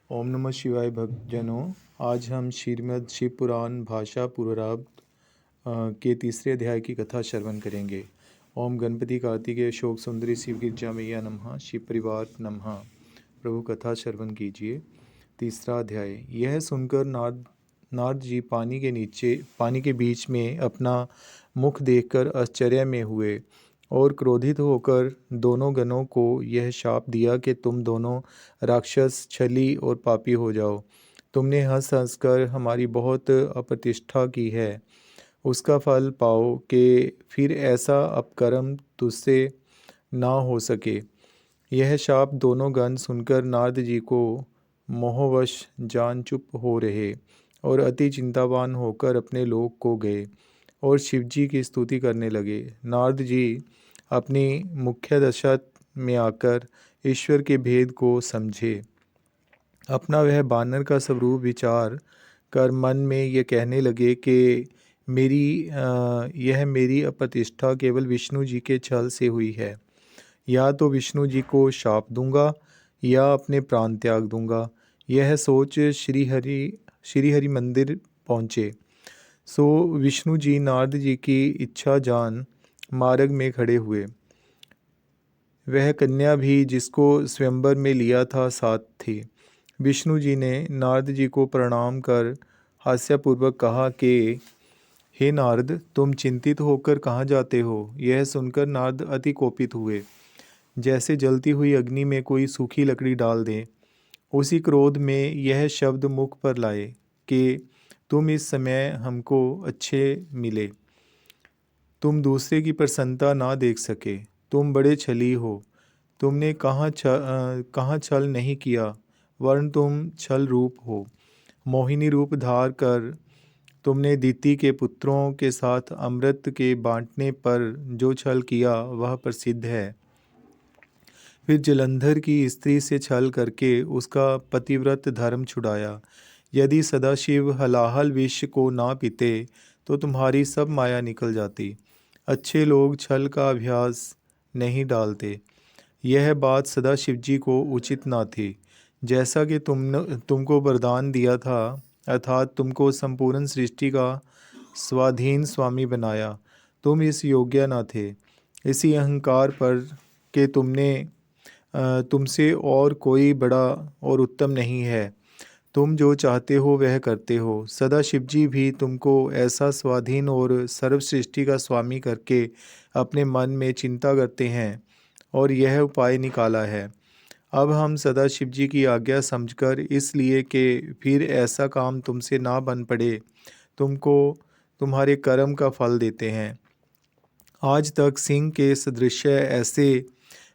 ओम नमः शिवाय भक्तजनों। आज हम श्रीमद् शिव पुराण भाषा पूर्वार्ध के तीसरे अध्याय की कथा श्रवण करेंगे। ओम गणपति कार्तिकेय शोक सुंदरी शिव गिरजा मैया नमः। शिव परिवार नमः। प्रभु कथा श्रवण कीजिए। तीसरा अध्याय। यह सुनकर नारद जी पानी के बीच में अपना मुख देखकर आश्चर्य में हुए और क्रोधित होकर दोनों गणों को यह शाप दिया कि तुम दोनों राक्षस, छली और पापी हो जाओ। तुमने हंस हंस कर हमारी बहुत अप्रतिष्ठा की है, उसका फल पाओ कि फिर ऐसा अपकर्म तुझसे ना हो सके। यह शाप दोनों गण सुनकर नारद जी को मोहवश जान चुप हो रहे और अति चिंतावान होकर अपने लोक को गए और शिवजी की स्तुति करने लगे। नारद जी अपनी मुख्य दशा में आकर ईश्वर के भेद को समझे। अपना वह बानर का स्वरूप विचार कर मन में ये कहने लगे कि यह मेरी अप्रतिष्ठा केवल विष्णु जी के छल से हुई है। या तो विष्णु जी को शाप दूंगा या अपने प्राण त्याग दूंगा। यह सोच श्री हरि मंदिर पहुँचे। सो विष्णु जी नारद जी की इच्छा जान मार्ग में खड़े हुए। वह कन्या भी जिसको स्वयंवर में लिया था साथ थी। विष्णु जी ने नारद जी को प्रणाम कर हास्यपूर्वक कहा कि हे नारद, तुम चिंतित होकर कहाँ जाते हो? यह सुनकर नारद अति कोपित हुए, जैसे जलती हुई अग्नि में कोई सूखी लकड़ी डाल दे। उसी क्रोध में यह शब्द मुख पर लाए कि तुम इस समय हमको अच्छे मिले, तुम दूसरे की प्रसन्नता ना देख सके, तुम बड़े छली हो। तुमने कहाँ छल नहीं किया, वरन तुम छल रूप हो। मोहिनी रूप धार कर तुमने दीति के पुत्रों के साथ अमृत के बांटने पर जो छल किया वह प्रसिद्ध है। फिर जलंधर की स्त्री से छल करके उसका पतिव्रत धर्म छुड़ाया। यदि सदाशिव हलाहल विष को ना पीते तो तुम्हारी सब माया निकल जाती। अच्छे लोग छल का अभ्यास नहीं डालते। यह बात सदाशिव जी को उचित ना थी। जैसा कि तुमको वरदान दिया था, अर्थात तुमको संपूर्ण सृष्टि का स्वाधीन स्वामी बनाया, तुम इस योग्य न थे। इसी अहंकार पर कि तुमसे और कोई बड़ा और उत्तम नहीं है, तुम जो चाहते हो वह करते हो। सदा शिवजी भी तुमको ऐसा स्वाधीन और सर्व सृष्टि का स्वामी करके अपने मन में चिंता करते हैं और यह उपाय निकाला है। अब हम सदा शिवजी की आज्ञा समझकर, इसलिए कि फिर ऐसा काम तुमसे ना बन पड़े, तुमको तुम्हारे कर्म का फल देते हैं। आज तक सिंह के सदृश ऐसे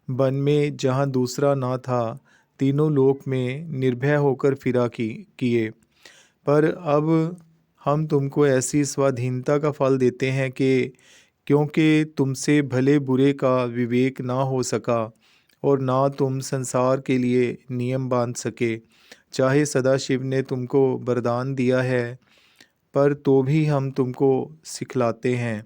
वन में जहाँ दूसरा ना था, तीनों लोक में निर्भय होकर फिरा किए, पर अब हम तुमको ऐसी स्वाधीनता का फल देते हैं कि क्योंकि तुमसे भले बुरे का विवेक ना हो सका और ना तुम संसार के लिए नियम बांध सके, चाहे सदाशिव ने तुमको वरदान दिया है, पर तो भी हम तुमको सिखलाते हैं।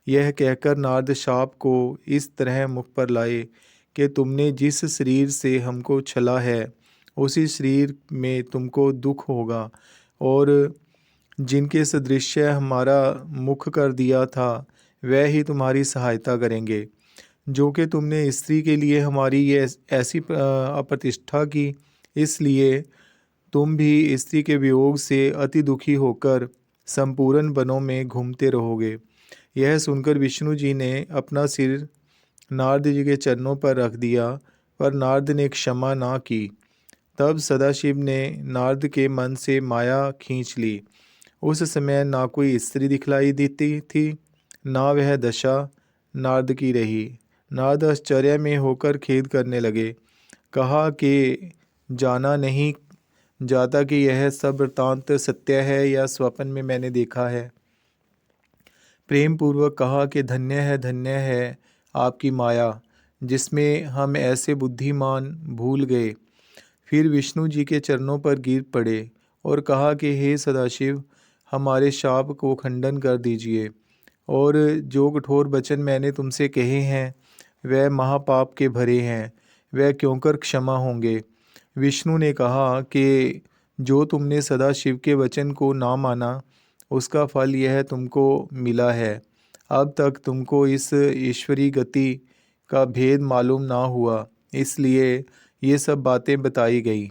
यह कहकर नारद शाप को इस तरह मुख पर लाए कि तुमने जिस शरीर से हमको छला है, उसी शरीर में तुमको दुख होगा, और जिनके सदृश हमारा मुख कर दिया था वह ही तुम्हारी सहायता करेंगे। जो कि तुमने स्त्री के लिए हमारी ये ऐसी अप्रतिष्ठा की, इसलिए तुम भी स्त्री के वियोग से अति दुखी होकर संपूर्ण वनों में घूमते रहोगे। यह सुनकर विष्णु जी ने अपना सिर नारद जी के चरणों पर रख दिया, पर नारद ने क्षमा ना की। तब सदाशिव ने नारद के मन से माया खींच ली। उस समय ना कोई स्त्री दिखलाई देती थी, ना वह दशा नारद की रही। नारद आश्चर्य में होकर खेद करने लगे। कहा कि जाना नहीं जाता कि यह सब वृतांत सत्य है या स्वप्न में मैंने देखा है। प्रेम पूर्वक कहा कि धन्य है आपकी माया, जिसमें हम ऐसे बुद्धिमान भूल गए। फिर विष्णु जी के चरणों पर गिर पड़े और कहा कि हे सदाशिव, हमारे शाप को खंडन कर दीजिए, और जो कठोर वचन मैंने तुमसे कहे हैं वह महापाप के भरे हैं, वह क्यों कर क्षमा होंगे। विष्णु ने कहा कि जो तुमने सदाशिव के वचन को ना माना उसका फल यह तुमको मिला है। अब तक तुमको इस ईश्वरी गति का भेद मालूम ना हुआ, इसलिए ये सब बातें बताई गई।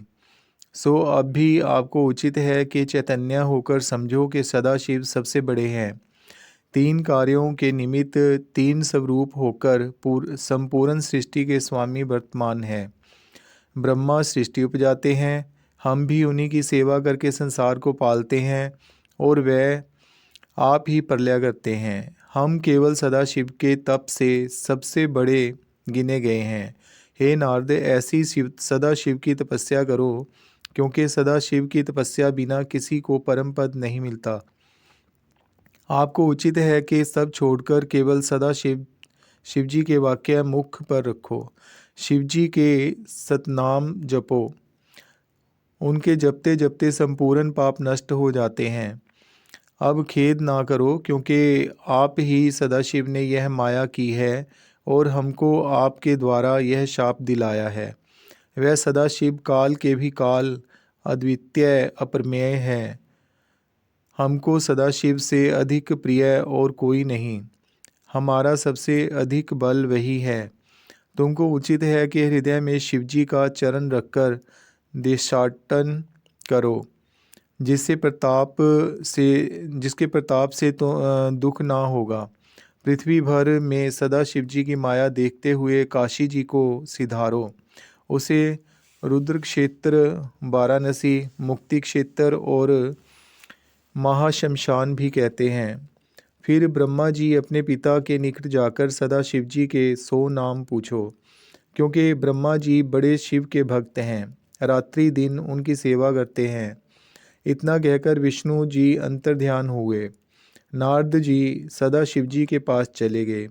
सो अब भी आपको उचित है कि चैतन्य होकर समझो कि सदाशिव सबसे बड़े हैं। तीन कार्यों के निमित्त तीन स्वरूप होकर संपूर्ण सृष्टि के स्वामी वर्तमान हैं। ब्रह्मा सृष्टि उपजाते हैं, हम भी उन्हीं की सेवा करके संसार को पालते हैं, और वह आप ही प्रलय करते हैं। हम केवल सदाशिव के तप से सबसे बड़े गिने गए हैं। हे नारद, ऐसी सदाशिव की तपस्या करो, क्योंकि सदाशिव की तपस्या बिना किसी को परम पद नहीं मिलता। आपको उचित है कि सब छोड़कर केवल सदाशिव शिवजी के वाक्य मुख पर रखो। शिवजी के सतनाम जपो, उनके जपते जपते संपूर्ण पाप नष्ट हो जाते हैं। अब खेद ना करो, क्योंकि आप ही सदाशिव ने यह माया की है और हमको आपके द्वारा यह शाप दिलाया है। वह सदाशिव काल के भी काल, अद्वितीय अप्रमेय है। हमको सदाशिव से अधिक प्रिय और कोई नहीं। हमारा सबसे अधिक बल वही है। तुमको उचित है कि हृदय में शिवजी का चरण रखकर देशाटन करो, जिसके प्रताप से तो दुख ना होगा। पृथ्वी भर में सदा शिवजी की माया देखते हुए काशी जी को सिधारो। उसे रुद्र क्षेत्र, वाराणसी, मुक्ति क्षेत्र और महाशमशान भी कहते हैं। फिर ब्रह्मा जी अपने पिता के निकट जाकर सदा शिवजी के 100 नाम पूछो, क्योंकि ब्रह्मा जी बड़े शिव के भक्त हैं, रात्रि दिन उनकी सेवा करते हैं। इतना कहकर विष्णु जी अंतर्ध्यान हुए। नारद जी सदा शिवजी के पास चले गए।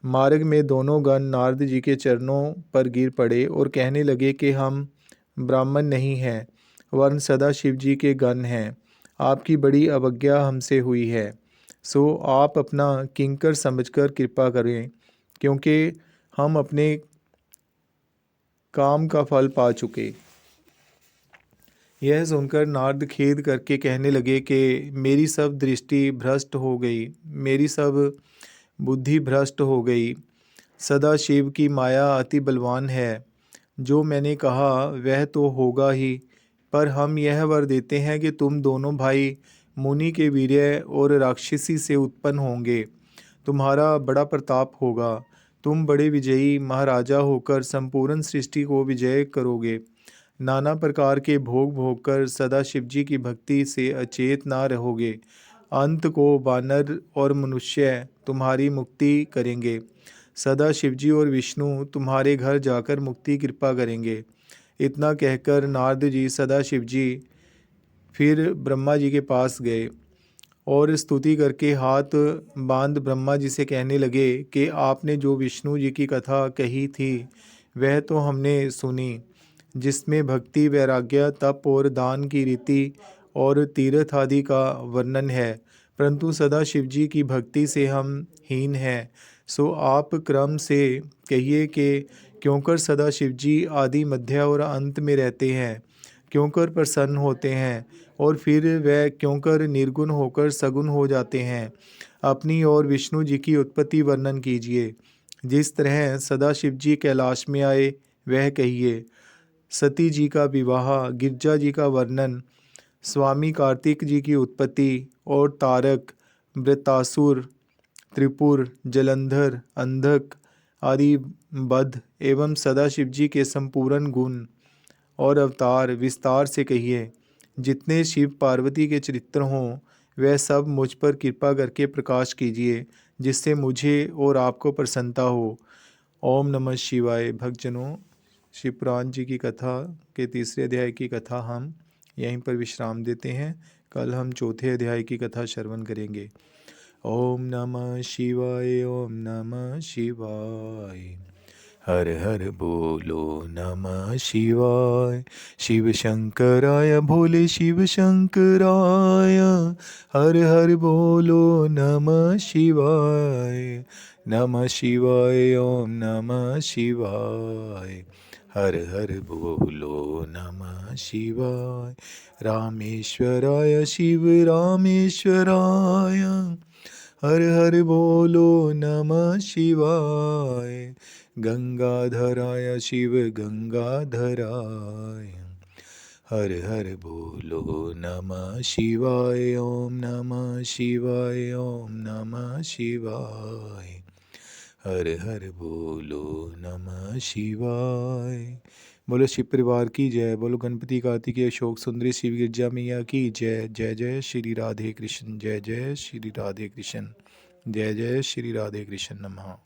मार्ग में दोनों गण नारद जी के चरणों पर गिर पड़े और कहने लगे कि हम ब्राह्मण नहीं हैं, वरन सदा शिवजी के गण हैं। आपकी बड़ी अवज्ञा हमसे हुई है, सो आप अपना किंकर समझकर कृपा करें, क्योंकि हम अपने काम का फल पा चुके। यह सुनकर नारद खेद करके कहने लगे कि मेरी सब दृष्टि भ्रष्ट हो गई, मेरी सब बुद्धि भ्रष्ट हो गई। सदा शिव की माया अति बलवान है। जो मैंने कहा वह तो होगा ही, पर हम यह वर देते हैं कि तुम दोनों भाई मुनि के वीर्य और राक्षसी से उत्पन्न होंगे। तुम्हारा बड़ा प्रताप होगा। तुम बड़े विजयी महाराजा होकर संपूर्ण सृष्टि को विजय करोगे। नाना प्रकार के भोग भोग कर सदा शिवजी की भक्ति से अचेत ना रहोगे। अंत को वानर और मनुष्य तुम्हारी मुक्ति करेंगे। सदा शिवजी और विष्णु तुम्हारे घर जाकर मुक्ति कृपा करेंगे। इतना कहकर नारद जी सदा शिवजी फिर ब्रह्मा जी के पास गए और स्तुति करके हाथ बांध ब्रह्मा जी से कहने लगे कि आपने जो विष्णु जी की कथा कही थी वह तो हमने सुनी, जिसमें भक्ति, वैराग्य, तप और दान की रीति और तीर्थ आदि का वर्णन है, परंतु सदा शिवजी की भक्ति से हम हीन हैं। सो आप क्रम से कहिए कि क्योंकर सदा शिवजी आदि, मध्य और अंत में रहते हैं, क्योंकर प्रसन्न होते हैं और फिर वह क्योंकर निर्गुण होकर सगुण हो जाते हैं। अपनी और विष्णु जी की उत्पत्ति वर्णन कीजिए। जिस तरह सदा शिवजी कैलाश में आए वह कहिए। सती जी का विवाह, गिरजा जी का वर्णन, स्वामी कार्तिक जी की उत्पत्ति और तारक, वृत्तासुर, त्रिपुर, जलंधर, अंधक आदि बध एवं सदाशिव जी के संपूर्ण गुण और अवतार विस्तार से कहिए। जितने शिव पार्वती के चरित्र हों वह सब मुझ पर कृपा करके प्रकाश कीजिए, जिससे मुझे और आपको प्रसन्नता हो। ओम नमः शिवाय। भक्तजनों, शिवपुराण जी की कथा के 3रे अध्याय की कथा हम यहीं पर विश्राम देते हैं। कल हम 4थे अध्याय की कथा श्रवण करेंगे। ओम नमः शिवाय, ओम नमः शिवाय। हर हर बोलो नमः शिवाय। शिव शंकराय भोले शिव शंकराय। हर हर बोलो नमः शिवाय। नमः शिवाय, ओम नमः शिवाय। हर हर बोलो नमः शिवाय। रामेश्वराय शिव रामेश्वराय, हर हर बोलो नमः शिवाय। गंगाधराय शिव गंगाधराय, हर हर बोलो नमः शिवाय। ओम नमः शिवाय, ओम नमः शिवाय, हर हर बोलो नमः शिवाय। बोलो शिव परिवार की जय। बोलो गणपति कार्तिकेय अशोक सुंदरी शिव गिरजा मैया की जय। जय जय श्री राधे कृष्ण, जय जय श्री राधे कृष्ण, जय जय श्री राधे कृष्ण नमः।